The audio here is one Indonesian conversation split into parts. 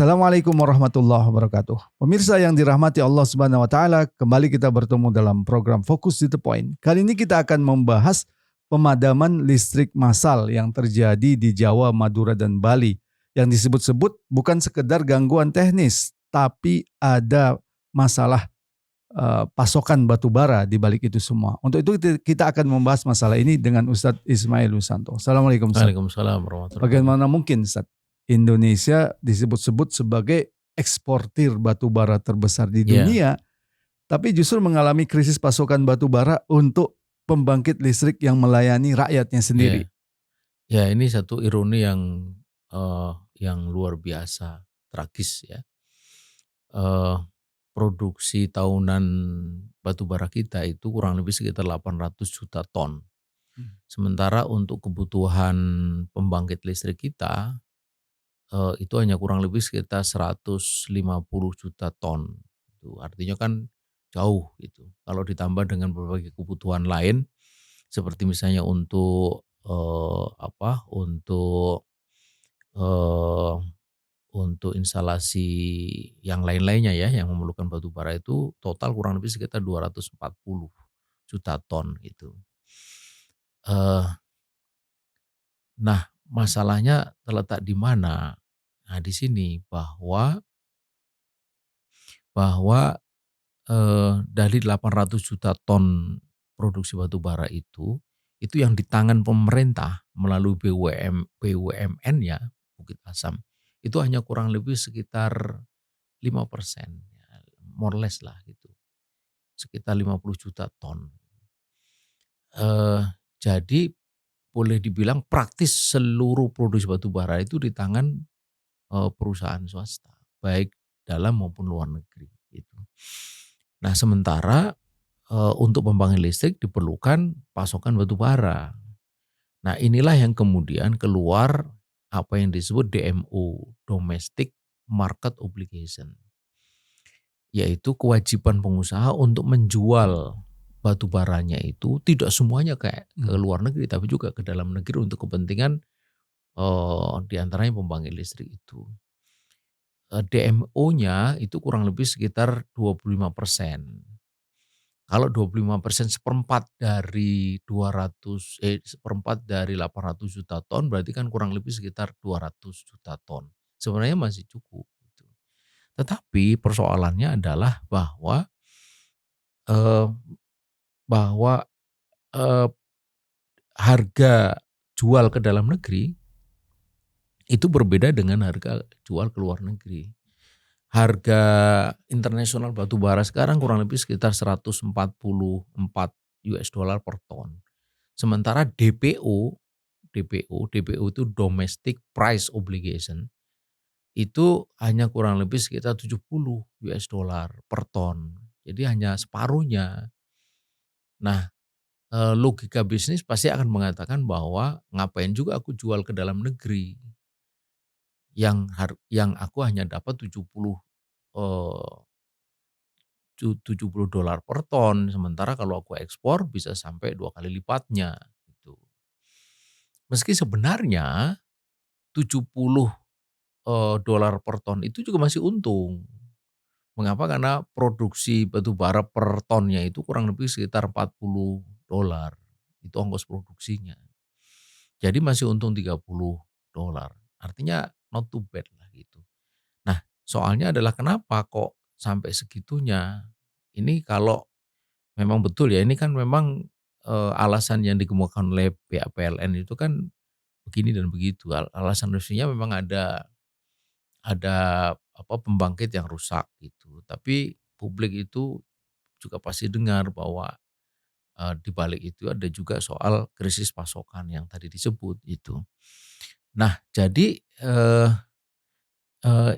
Assalamualaikum warahmatullahi wabarakatuh. Pemirsa yang dirahmati Allah Subhanahu wa taala, kembali kita bertemu dalam program Fokus to the Point. Kali ini kita akan membahas pemadaman listrik massal yang terjadi di Jawa, Madura dan Bali. Yang disebut-sebut bukan sekedar gangguan teknis, tapi ada masalah pasokan batu bara di balik itu semua. Untuk itu kita akan membahas masalah ini dengan Ustadz Ismail Wisanto. Assalamualaikum Ustadz. Waalaikumsalam warahmatullahi wabarakatuh. Bagaimana mungkin Ustadz Indonesia disebut-sebut sebagai eksportir batu bara terbesar di dunia, tapi justru mengalami krisis pasokan batu bara untuk pembangkit listrik yang melayani rakyatnya sendiri. Ya, ini satu ironi yang luar biasa, tragis ya. Produksi tahunan batu bara kita itu kurang lebih sekitar 800 juta ton. Sementara untuk kebutuhan pembangkit listrik kita itu hanya kurang lebih sekitar 150 juta ton. Itu artinya kan jauh gitu. Kalau ditambah dengan berbagai kebutuhan lain seperti misalnya untuk untuk instalasi yang lain-lainnya ya yang memerlukan batu bara itu total kurang lebih sekitar 240 juta ton gitu. Nah, masalahnya terletak di mana? Nah, di sini bahwa dari 800 juta ton produksi batu bara itu yang di tangan pemerintah melalui BUMN-nya Bukit Asam itu hanya kurang lebih sekitar 5%, more or less lah gitu, sekitar 50 juta ton. Jadi boleh dibilang praktis seluruh produksi batu bara itu di tangan perusahaan swasta, baik dalam maupun luar negeri gitu. Nah, sementara untuk pembangkit listrik diperlukan pasokan batu bara. Nah, inilah yang kemudian keluar apa yang disebut DMO, Domestic Market Obligation, yaitu kewajiban pengusaha untuk menjual batu baranya itu tidak semuanya kayak ke luar negeri, tapi juga ke dalam negeri untuk kepentingan diantaranya pembangkit listrik itu. DMO-nya itu kurang lebih sekitar 25%. Kalau 25% seperempat dari 800 juta ton berarti kan kurang lebih sekitar 200 juta ton. Sebenarnya masih cukup gitu. Tetapi persoalannya adalah bahwa harga jual ke dalam negeri itu berbeda dengan harga jual ke luar negeri. Harga internasional batu bara sekarang kurang lebih sekitar 144 US dollar per ton. Sementara DPO itu Domestic Price Obligation itu hanya kurang lebih sekitar 70 US dollar per ton. Jadi hanya separuhnya. Nah, logika bisnis pasti akan mengatakan bahwa ngapain juga aku jual ke dalam negeri yang aku hanya dapat 70 dolar per ton, sementara kalau aku ekspor bisa sampai 2 kali lipatnya gitu. Meski sebenarnya 70 dolar per ton itu juga masih untung. Mengapa? Karena produksi batu bara per tonnya itu kurang lebih sekitar 40 dolar. Itu ongkos produksinya. Jadi masih untung 30 dolar. Artinya not too bad lah gitu. Nah, soalnya adalah kenapa kok sampai segitunya? Ini kalau memang betul ya, ini kan memang alasan yang dikemukakan oleh pihak PLN itu kan begini dan begitu. Alasan resminya memang ada pembangkit yang rusak gitu. Tapi publik itu juga pasti dengar bahwa di balik itu ada juga soal krisis pasokan yang tadi disebut itu. Nah, jadi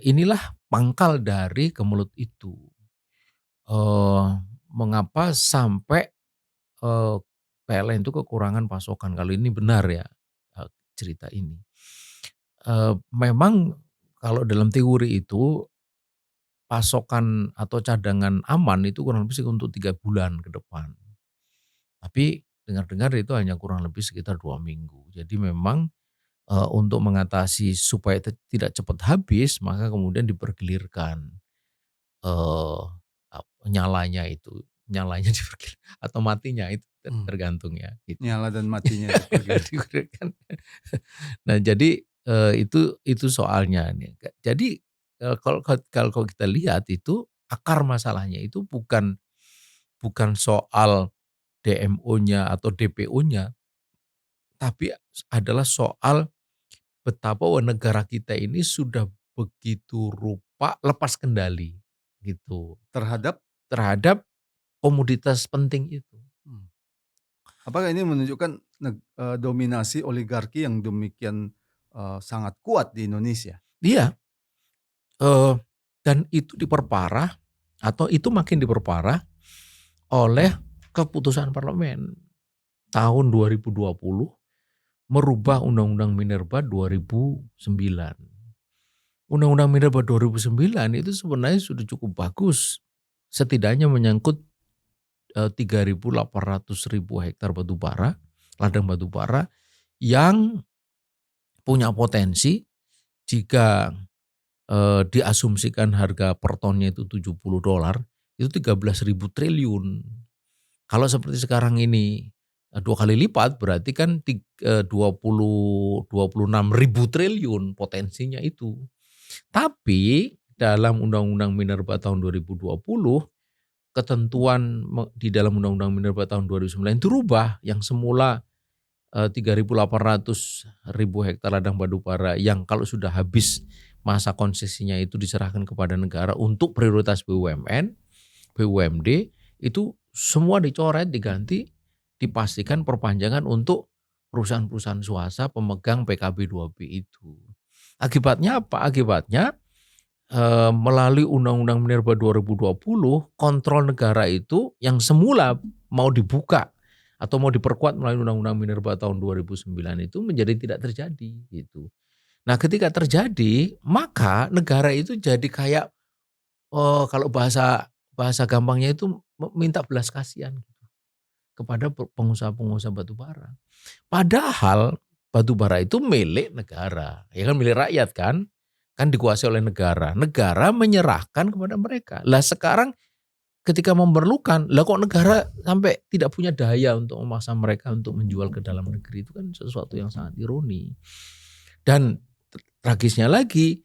inilah pangkal dari kemelut itu. Mengapa sampai PLN itu kekurangan pasokan? Kalau ini benar ya cerita ini. Memang kalau dalam teori itu pasokan atau cadangan aman itu kurang lebih untuk 3 bulan ke depan. Tapi dengar-dengar itu hanya kurang lebih sekitar 2 minggu. Jadi memang untuk mengatasi supaya tidak cepat habis, maka kemudian dipergilirkan nyalanya dipergilir atau matinya itu tergantung ya gitu. Nyala dan matinya dipergilir. Digulirkan. Nah jadi, itu soalnya nih. Jadi, kalau kita lihat itu akar masalahnya itu bukan soal DMO-nya atau DPO-nya, tapi adalah soal betapa negara kita ini sudah begitu rupa lepas kendali gitu Terhadap terhadap komoditas penting itu. apakah ini menunjukkan dominasi oligarki yang demikian sangat kuat di Indonesia? Iya, eee, dan itu diperparah atau itu makin diperparah oleh keputusan parlemen tahun 2020 merubah Undang-Undang Minerba 2009. Undang-Undang Minerba 2009 itu sebenarnya sudah cukup bagus, setidaknya menyangkut 3.800.000 hektar ladang batu bara yang punya potensi jika diasumsikan harga per tonnya itu $70, itu 13.000 triliun. Kalau seperti sekarang ini 2 kali lipat berarti kan 26.000 triliun potensinya itu. Tapi dalam Undang-Undang Minerba tahun 2020 ketentuan di dalam Undang-Undang Minerba tahun 2009 itu rubah yang semula 3.800.000 hektar ladang batu bara yang kalau sudah habis masa konsesinya itu diserahkan kepada negara untuk prioritas BUMN, BUMD itu semua dicoret, diganti, dipastikan perpanjangan untuk perusahaan-perusahaan swasta pemegang PKB 2B itu. Akibatnya apa? Akibatnya melalui Undang-Undang Minerba 2020 kontrol negara itu yang semula mau dibuka atau mau diperkuat melalui Undang-Undang Minerba tahun 2009 itu menjadi tidak terjadi gitu. Nah, ketika terjadi maka negara itu jadi kayak kalau bahasa bahasa gampangnya itu minta belas kasihan gitu kepada pengusaha-pengusaha batu bara. Padahal batu bara itu milik negara, ya kan milik rakyat kan dikuasai oleh negara. Negara menyerahkan kepada mereka. Lah sekarang ketika memerlukan, lah kok negara sampai tidak punya daya untuk memaksa mereka untuk menjual ke dalam negeri, itu kan sesuatu yang sangat ironi. Dan tragisnya lagi,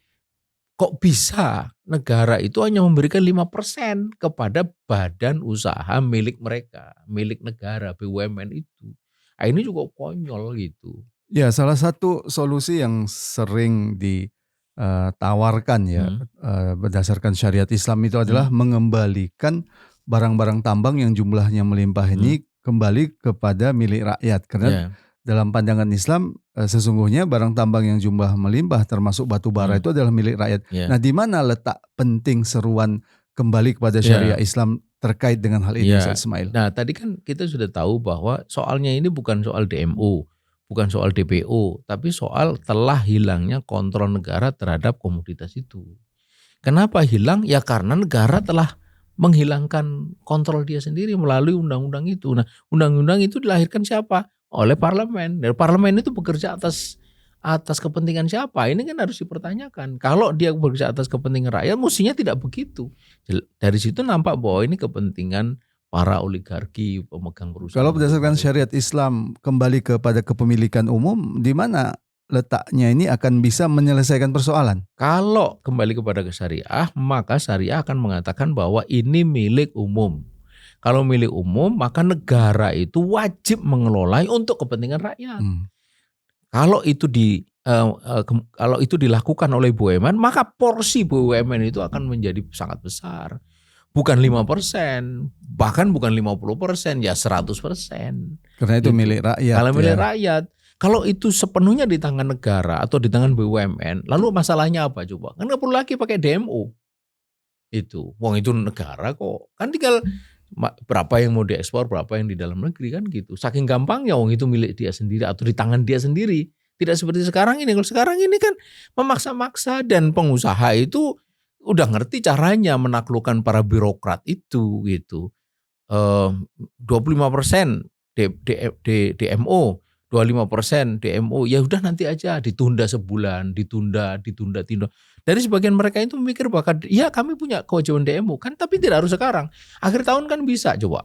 kok bisa negara itu hanya memberikan 5% kepada badan usaha milik mereka, milik negara, BUMN itu. Nah, ini juga konyol gitu. Ya, salah satu solusi yang sering ditawarkan ya Hmm. berdasarkan syariat Islam itu adalah mengembalikan barang-barang tambang yang jumlahnya melimpah ini kembali kepada milik rakyat. Karena Ya. dalam pandangan Islam sesungguhnya barang tambang yang jumlah melimpah termasuk batu bara itu adalah milik rakyat. Ya. Nah, di mana letak penting seruan kembali kepada Ya. syariat Islam terkait dengan hal ini, Ya. Ustaz Ismail? Nah, tadi kan kita sudah tahu bahwa soalnya ini bukan soal DMO, bukan soal DPO, tapi soal telah hilangnya kontrol negara terhadap komoditas itu. Kenapa hilang? Ya karena negara telah menghilangkan kontrol dia sendiri melalui undang-undang itu. Nah, undang-undang itu dilahirkan siapa? Oleh parlemen. Dan parlemen itu bekerja atas kepentingan siapa? Ini kan harus dipertanyakan. Kalau dia bekerja atas kepentingan rakyat, mestinya tidak begitu. Dari situ nampak bahwa ini kepentingan para oligarki pemegang perusahaan. Kalau berdasarkan syariat Islam kembali kepada kepemilikan umum, di mana letaknya ini akan bisa menyelesaikan persoalan? Kalau kembali kepada syariah, maka syariah akan mengatakan bahwa ini milik umum. Kalau milik umum, maka negara itu wajib mengelola untuk kepentingan rakyat. Kalau itu dilakukan oleh BUMN, maka porsi BUMN itu akan menjadi sangat besar. Bukan 5%, bahkan bukan 50%, ya 100%. Karena itu milik rakyat. Kalau milik rakyat. Kalau itu sepenuhnya di tangan negara atau di tangan BUMN, lalu masalahnya apa coba? Kan nggak perlu lagi pakai DMO. Itu, wong itu negara kok. Kan tinggal berapa yang mau diekspor, berapa yang di dalam negeri kan gitu. Saking gampangnya wong itu milik dia sendiri atau di tangan dia sendiri. Tidak seperti sekarang ini. Kalau sekarang ini kan memaksa-maksa dan pengusaha itu udah ngerti caranya menaklukkan para birokrat itu gitu. 25% DMO, 25% DMO, ya udah nanti aja ditunda sebulan, ditunda. Dari sebagian mereka itu mikir bahkan ya kami punya kewajiban DMO kan, tapi tidak harus sekarang. Akhir tahun kan bisa coba.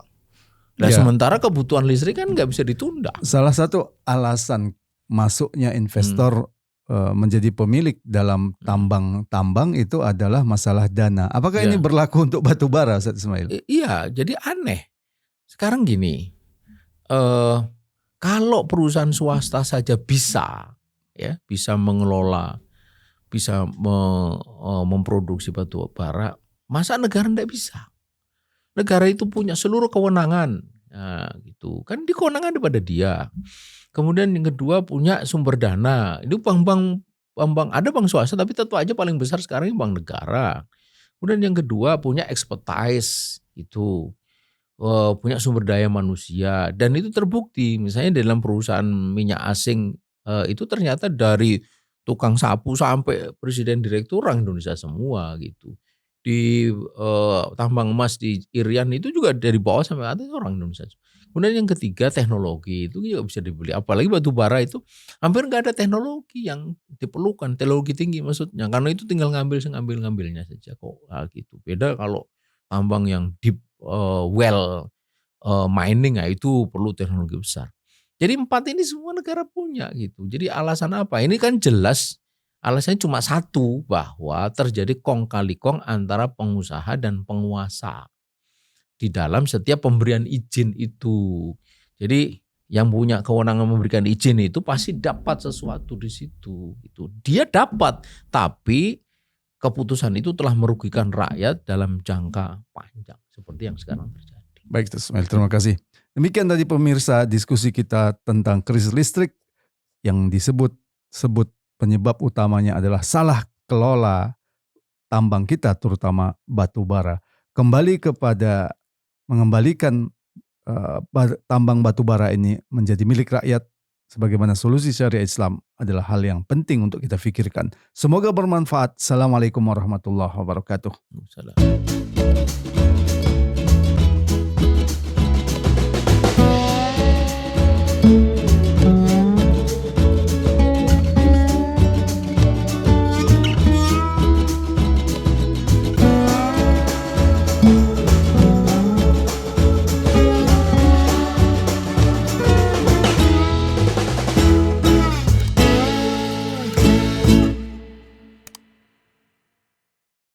Nah Ya. sementara kebutuhan listrik kan nggak bisa ditunda. Salah satu alasan masuknya investor menjadi pemilik dalam tambang itu adalah masalah dana. Apakah ini Ya. berlaku untuk batu bara, Ustaz Ismail? Iya, jadi aneh. Sekarang gini, kalau perusahaan swasta saja bisa mengelola, bisa memproduksi batu bara, masa negara enggak bisa? Negara itu punya seluruh kewenangan, nah, gitu kan, di kewenangan daripada dia. Kemudian yang kedua punya sumber dana. Ini bank ada bank swasta, tapi tentu aja paling besar sekarang ini bank negara. Kemudian yang kedua punya expertise itu. Punya sumber daya manusia, dan itu terbukti misalnya dalam perusahaan minyak asing itu ternyata dari tukang sapu sampai presiden direktur orang Indonesia semua gitu. Di tambang emas di Irian itu juga dari bawah sampai atas orang Indonesia. Kemudian yang ketiga teknologi itu juga bisa dibeli, apalagi batu bara itu hampir nggak ada teknologi yang diperlukan, teknologi tinggi maksudnya, karena itu tinggal ngambilnya saja kok, gitu. Beda kalau tambang yang deep mining, ya itu perlu teknologi besar. Jadi 4 ini semua negara punya gitu. Jadi alasan apa? Ini kan jelas alasannya cuma satu, bahwa terjadi kong kali kong antara pengusaha dan penguasa di dalam setiap pemberian izin itu. Jadi yang punya kewenangan memberikan izin itu pasti dapat sesuatu di situ. Gitu. Dia dapat, tapi keputusan itu telah merugikan rakyat dalam jangka panjang seperti yang sekarang terjadi. Baik, Ustaz Ismail, terima kasih. Demikian tadi pemirsa diskusi kita tentang krisis listrik yang disebut penyebab utamanya adalah salah kelola tambang kita, terutama batu bara. Kembali kepada mengembalikan tambang batu bara ini menjadi milik rakyat sebagaimana solusi syariah Islam adalah hal yang penting untuk kita pikirkan. Semoga bermanfaat. Assalamualaikum warahmatullahi wabarakatuh. Salam.